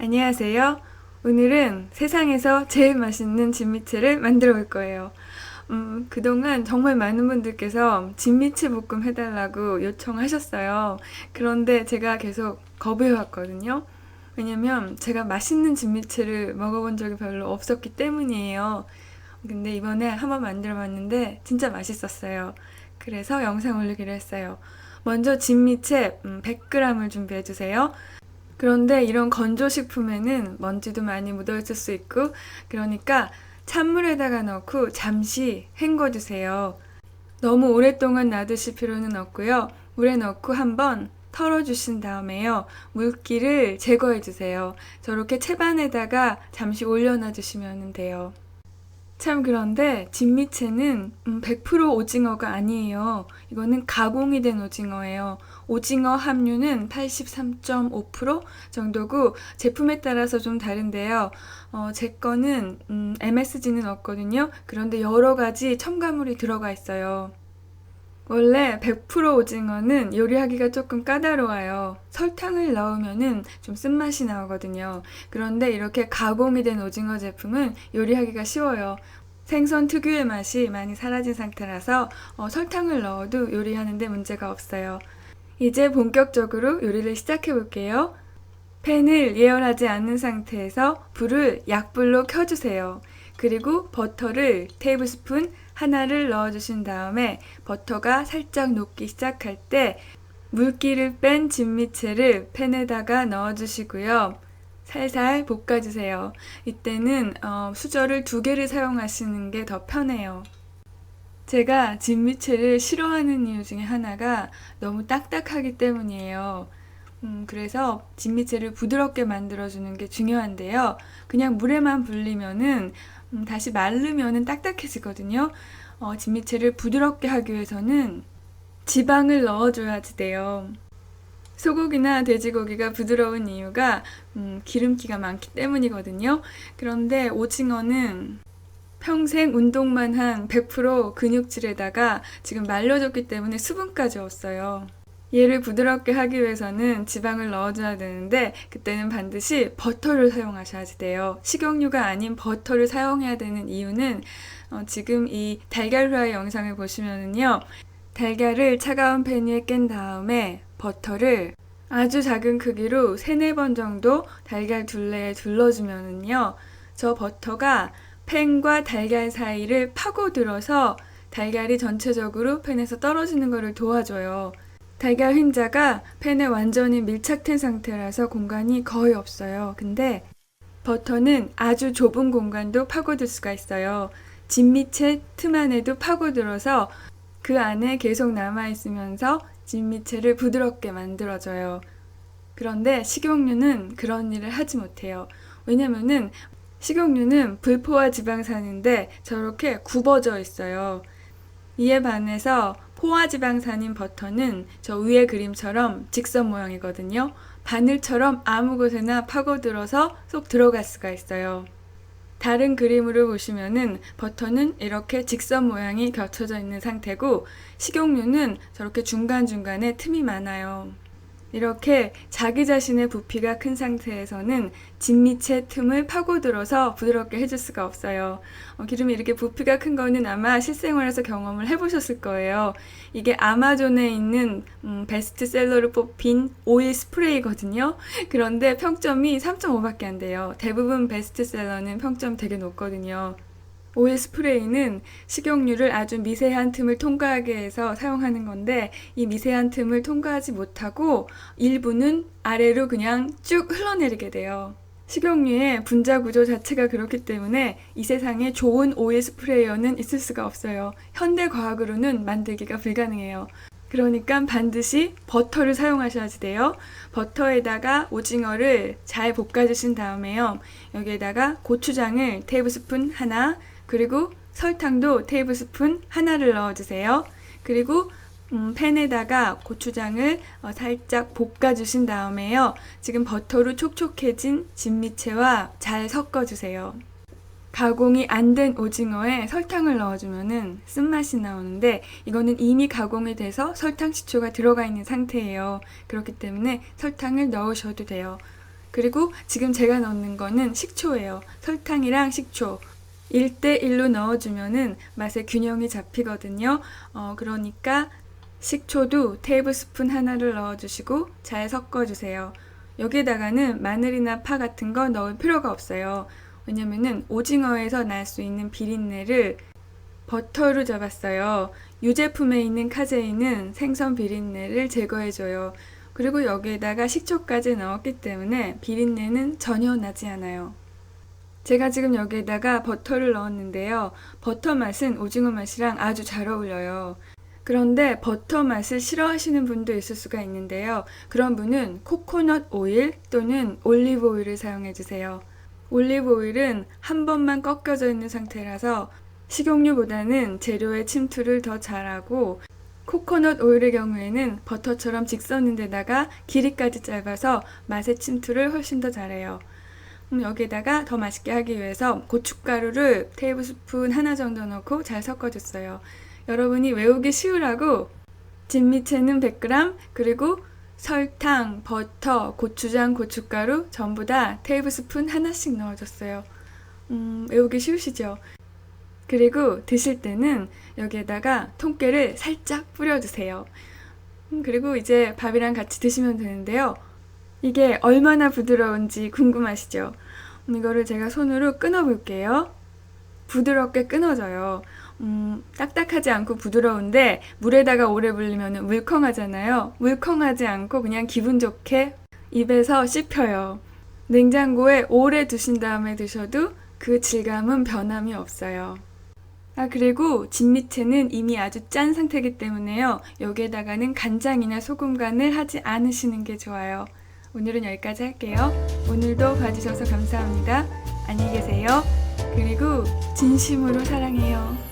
안녕하세요. 오늘은 세상에서 제일 맛있는 진미채를 만들어 볼 거예요. 그동안 정말 많은 분들께서 진미채 볶음 해달라고 요청하셨어요. 그런데 제가 계속 거부해왔거든요. 왜냐면 제가 맛있는 진미채를 먹어본 적이 별로 없었기 때문이에요. 근데 이번에 한번 만들어 봤는데 진짜 맛있었어요. 그래서 영상 올리기로 했어요. 먼저 진미채 100g을 준비해 주세요. 그런데 이런 건조식품에는 먼지도 많이 묻어있을 수 있고, 그러니까 찬물에다가 넣고 잠시 헹궈주세요. 너무 오랫동안 놔두실 필요는 없고요. 물에 넣고 한번 털어주신 다음에요. 물기를 제거해주세요. 저렇게 채반에다가 잠시 올려놔주시면 돼요. 참 그런데 진미채는 100% 오징어가 아니에요. 이거는 가공이 된 오징어예요. 오징어 함유는 83.5% 정도고 제품에 따라서 좀 다른데요. 제 거는 MSG는 없거든요. 그런데 여러 가지 첨가물이 들어가 있어요. 원래 100% 오징어는 요리하기가 조금 까다로워요. 설탕을 넣으면은 좀 쓴맛이 나오거든요. 그런데 이렇게 가공이 된 오징어 제품은 요리하기가 쉬워요. 생선 특유의 맛이 많이 사라진 상태라서 설탕을 넣어도 요리하는데 문제가 없어요. 이제 본격적으로 요리를 시작해 볼게요. 팬을 예열하지 않는 상태에서 불을 약불로 켜주세요. 그리고 버터를 테이블스푼 하나를 넣어주신 다음에 버터가 살짝 녹기 시작할 때 물기를 뺀 진미채를 팬에다가 넣어주시고요. 살살 볶아주세요. 이때는 수저를 2개를 사용하시는 게 더 편해요. 제가 진미채를 싫어하는 이유 중에 하나가 너무 딱딱하기 때문이에요. 그래서 진미채를 부드럽게 만들어주는 게 중요한데요. 그냥 물에만 불리면은 다시 마르면은 딱딱해지거든요. 진미채를 부드럽게 하기 위해서는 지방을 넣어줘야지 돼요. 소고기나 돼지고기가 부드러운 이유가 기름기가 많기 때문이거든요. 그런데 오징어는 평생 운동만 한 100% 근육질에다가 지금 말려졌기 때문에 수분까지 없어요. 얘를 부드럽게 하기 위해서는 지방을 넣어줘야 되는데 그때는 반드시 버터를 사용하셔야지 돼요. 식용유가 아닌 버터를 사용해야 되는 이유는 지금 이 달걀 후라이 영상을 보시면은요. 달걀을 차가운 팬 위에 깬 다음에 버터를 아주 작은 크기로 3-4번 정도 달걀 둘레에 둘러주면은요. 저 버터가 팬과 달걀 사이를 파고들어서 달걀이 전체적으로 팬에서 떨어지는 것을 도와줘요. 달걀 흰자가 팬에 완전히 밀착된 상태라서 공간이 거의 없어요. 근데 버터는 아주 좁은 공간도 파고들 수가 있어요. 진미채 틈 안에도 파고들어서 그 안에 계속 남아있으면서 진미채를 부드럽게 만들어줘요. 그런데 식용유는 그런 일을 하지 못해요. 왜냐면은 식용유는 불포화 지방산인데 저렇게 굽어져 있어요. 이에 반해서 포화지방산인 버터는 저 위의 그림처럼 직선 모양이거든요. 바늘처럼 아무 곳에나 파고들어서 쏙 들어갈 수가 있어요. 다른 그림으로 보시면은 버터는 이렇게 직선 모양이 겹쳐져 있는 상태고 식용유는 저렇게 중간중간에 틈이 많아요. 이렇게 자기 자신의 부피가 큰 상태에서는 진미채 틈을 파고들어서 부드럽게 해줄 수가 없어요. 기름이 이렇게 부피가 큰 거는 아마 실생활에서 경험을 해보셨을 거예요. 이게 아마존에 있는 베스트셀러로 뽑힌 오일 스프레이거든요. 그런데 평점이 3.5밖에 안 돼요. 대부분 베스트셀러는 평점 되게 높거든요. 오일 스프레이는 식용유를 아주 미세한 틈을 통과하게 해서 사용하는 건데 이 미세한 틈을 통과하지 못하고 일부는 아래로 그냥 쭉 흘러내리게 돼요. 식용유의 분자 구조 자체가 그렇기 때문에 이 세상에 좋은 오일 스프레이어는 있을 수가 없어요. 현대 과학으로는 만들기가 불가능해요. 그러니까 반드시 버터를 사용하셔야지 돼요. 버터에다가 오징어를 잘 볶아주신 다음에요. 여기에다가 고추장을 테이블스푼 하나, 그리고 설탕도 테이블스푼 하나를 넣어주세요. 그리고 팬에다가 고추장을 살짝 볶아주신 다음에요. 지금 버터로 촉촉해진 진미채와 잘 섞어주세요. 가공이 안 된 오징어에 설탕을 넣어주면은 쓴맛이 나오는데 이거는 이미 가공이 돼서 설탕, 식초가 들어가 있는 상태예요. 그렇기 때문에 설탕을 넣으셔도 돼요. 그리고 지금 제가 넣는 거는 식초예요. 설탕이랑 식초 1대1로 넣어주면은 맛의 균형이 잡히거든요. 그러니까 식초도 테이블스푼 하나를 넣어주시고 잘 섞어주세요. 여기에다가는 마늘이나 파 같은 거 넣을 필요가 없어요. 왜냐면은 오징어에서 날 수 있는 비린내를 버터로 잡았어요. 이 제품에 있는 카제인은 생선 비린내를 제거해줘요. 그리고 여기에다가 식초까지 넣었기 때문에 비린내는 전혀 나지 않아요. 제가 지금 여기에다가 버터를 넣었는데요. 버터 맛은 오징어 맛이랑 아주 잘 어울려요. 그런데 버터 맛을 싫어하시는 분도 있을 수가 있는데요. 그런 분은 코코넛 오일 또는 올리브 오일을 사용해 주세요. 올리브 오일은 한 번만 꺾여져 있는 상태라서 식용유보다는 재료의 침투를 더 잘하고, 코코넛 오일의 경우에는 버터처럼 직선인데다가 길이까지 짧아서 맛의 침투를 훨씬 더 잘해요. 여기에다가 더 맛있게 하기 위해서 고춧가루를 테이블스푼 하나 정도 넣고 잘 섞어줬어요. 여러분이 외우기 쉬우라고 진미채는 100g, 그리고 설탕, 버터, 고추장, 고춧가루 전부 다 테이블스푼 하나씩 넣어줬어요. 외우기 쉬우시죠? 그리고 드실 때는 여기에다가 통깨를 살짝 뿌려주세요. 그리고 이제 밥이랑 같이 드시면 되는데요. 이게 얼마나 부드러운지 궁금하시죠? 이거를 제가 손으로 끊어볼게요. 부드럽게 끊어져요. 딱딱하지 않고 부드러운데 물에다가 오래 불리면 물컹하잖아요. 물컹하지 않고 그냥 기분 좋게 입에서 씹혀요. 냉장고에 오래 두신 다음에 드셔도 그 질감은 변함이 없어요. 그리고 진미채는 이미 아주 짠 상태이기 때문에요. 여기에다가는 간장이나 소금 간을 하지 않으시는 게 좋아요. 오늘은 여기까지 할게요. 오늘도 봐주셔서 감사합니다. 안녕히 계세요. 그리고 진심으로 사랑해요.